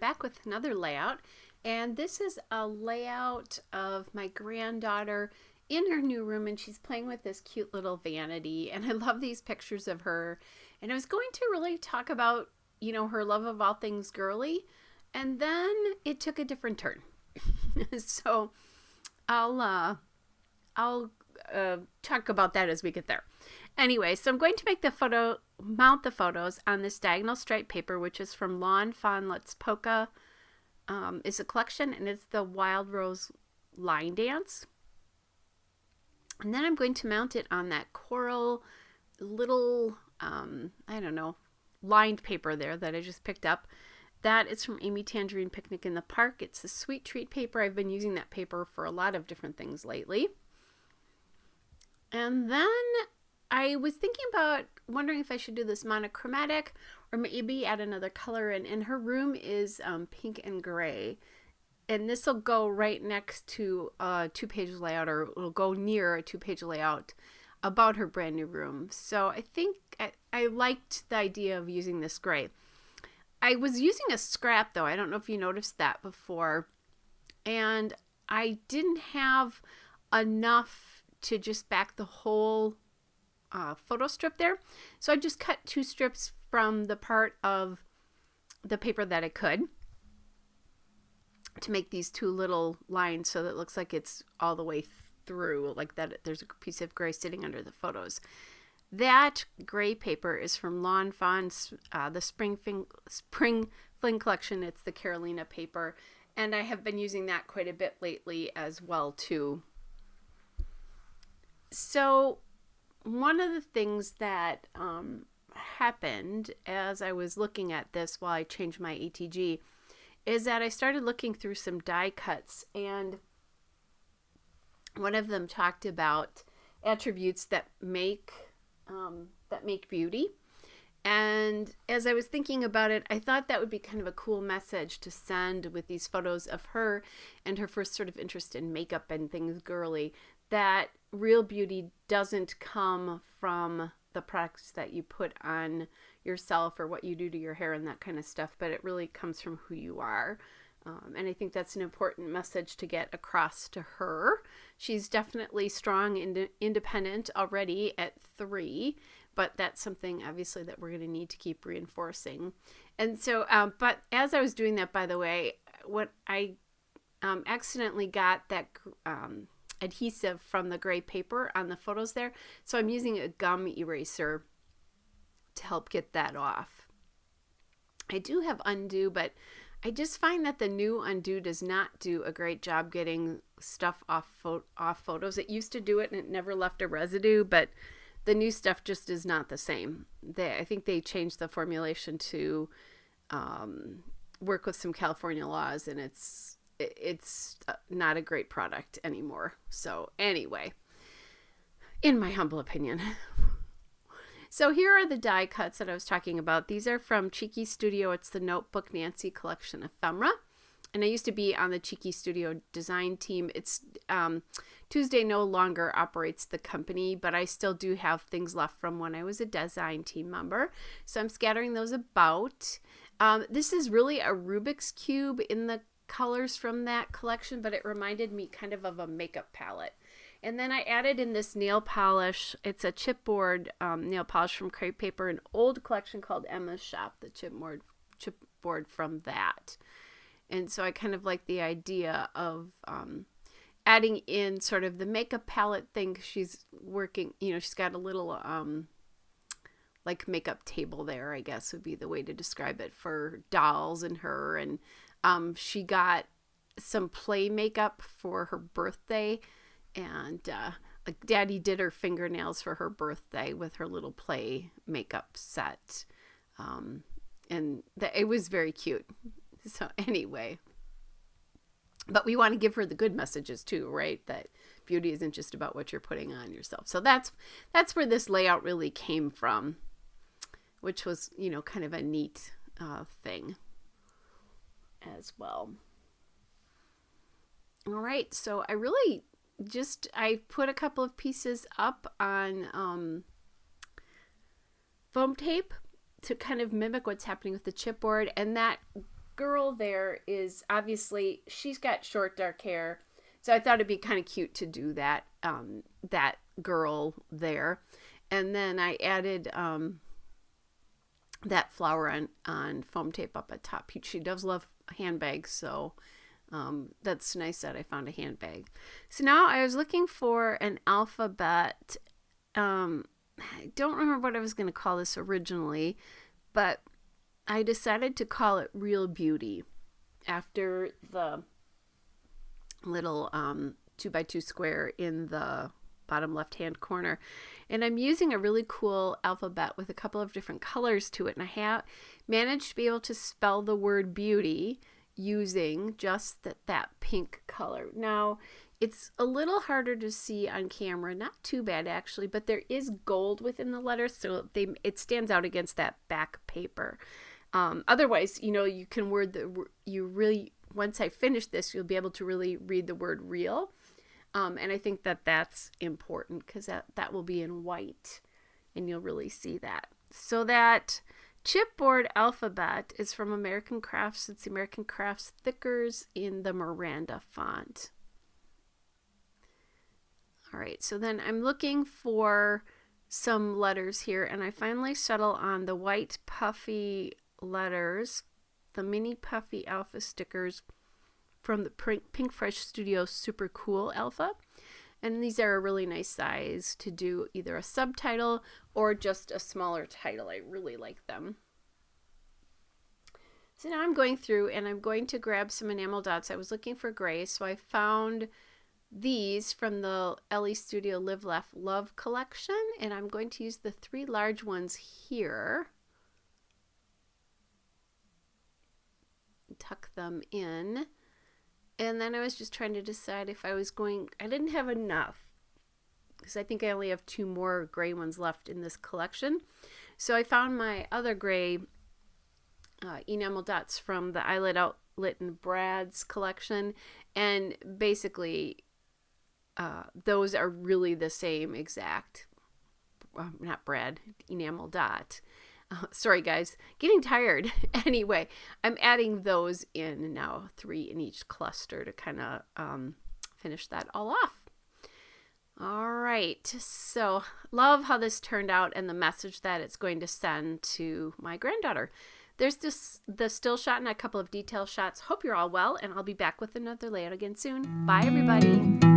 back with another layout, and this is a layout of my granddaughter in her new room, and she's playing with this cute little vanity, and I love these pictures of her. And I was going to really talk about, her love of all things girly, and then it took a different turn. So I'll talk about that as we get there. Anyway, so I'm going to mount the photos on this diagonal stripe paper, which is from Lawn Fawn Let's Polka. It's a collection, and it's the Wild Rose Line Dance. And then I'm going to mount it on that coral little, lined paper there that I just picked up. That is from Amy Tangerine Picnic in the Park. It's a sweet treat paper. I've been using that paper for a lot of different things lately. And then I was wondering if I should do this monochromatic or maybe add another color. And her room is pink and gray. And this will go right next to a 2-page layout, or it'll go near a 2-page layout about her brand new room. So I think I liked the idea of using this gray. I was using a scrap though. I don't know if you noticed that before. And I didn't have enough to just back the whole photo strip there. So I just cut 2 strips from the part of the paper that I could to make these 2 little lines so that it looks like it's all the way through, like that there's a piece of gray sitting under the photos. That gray paper is from Lawn Fawn's, the Spring Fling collection. It's the Carolina paper, and I have been using that quite a bit lately as well too. So one of the things that happened as I was looking at this while I changed my ATG is that I started looking through some die cuts, and one of them talked about attributes that make beauty. And as I was thinking about it, I thought that would be kind of a cool message to send with these photos of her and her first sort of interest in makeup and things girly, that real beauty doesn't come from the products that you put on yourself or what you do to your hair and that kind of stuff, but it really comes from who you are. And I think that's an important message to get across to her. She's definitely strong and independent already at 3, but that's something obviously that we're going to need to keep reinforcing. And so, but as I was doing that, by the way, what I accidentally got that adhesive from the gray paper on the photos there. So I'm using a gum eraser to help get that off. I do have undo, but I just find that the new undo does not do a great job getting stuff off photos. It used to do it and it never left a residue, but the new stuff just is not the same. I think they changed the formulation to work with some California laws, and it's not a great product anymore. So anyway, in my humble opinion. So here are the die cuts that I was talking about. These are from Cheeky Studio. It's the Notebook Nancy collection ephemera. And I used to be on the Cheeky Studio design team. It's Tuesday no longer operates the company, but I still do have things left from when I was a design team member. So I'm scattering those about. This is really a Rubik's Cube in the colors from that collection, but it reminded me kind of a makeup palette. And then I added in this nail polish. It's a chipboard nail polish from Crepe Paper, an old collection called Emma's Shop, the chipboard from that. And so I kind of like the idea of adding in sort of the makeup palette thing. She's working, she's got a little like makeup table there, I guess would be the way to describe it, for dolls and her. And she got some play makeup for her birthday. And like Daddy did her fingernails for her birthday with her little play makeup set. And it was very cute. So anyway, but we want to give her the good messages too, right? That beauty isn't just about what you're putting on yourself. So that's where this layout really came from, which was, kind of a neat thing as well. All right. So I put a couple of pieces up on foam tape to kind of mimic what's happening with the chipboard, and that girl there is obviously, she's got short dark hair. So I thought it'd be kind of cute to do that, that girl there. And then I added that flower on foam tape up at top. She does love handbags, so that's nice that I found a handbag. So now I was looking for an alphabet. I don't remember what I was going to call this originally, but I decided to call it Real Beauty after the little 2x2 square in the bottom left hand corner. And I'm using a really cool alphabet with a couple of different colors to it, and I have managed to be able to spell the word beauty using just that pink color. Now it's a little harder to see on camera, not too bad actually, but there is gold within the letters, so it stands out against that back paper. Otherwise, you can once I finish this, you'll be able to really read the word real. And I think that's important because that will be in white and you'll really see that. So that chipboard alphabet is from American Crafts. It's the American Crafts Thickers in the Miranda font. All right, so then I'm looking for some letters here, and I finally settle on the white puffy letters, the mini puffy alpha stickers from the Pink Fresh Studio Super Cool Alpha. And these are a really nice size to do either a subtitle or just a smaller title. I really like them. So now I'm going through and I'm going to grab some enamel dots. I was looking for gray, so I found these from the Ellie Studio Live Laugh Love collection, and I'm going to use the 3 large ones here. Tuck them in. And then I was just trying to decide if I didn't have enough because I think I only have 2 more gray ones left in this collection. So I found my other gray enamel dots from the Eyelid Outlet and Brad's collection, and basically those are really the same exact, not Brad, enamel dot. Sorry guys, getting tired. Anyway, I'm adding those in now, 3 in each cluster to kind of finish that all off. All right, so love how this turned out and the message that it's going to send to my granddaughter. There's the still shot and a couple of detail shots. Hope you're all well, and I'll be back with another layout again soon. Bye everybody.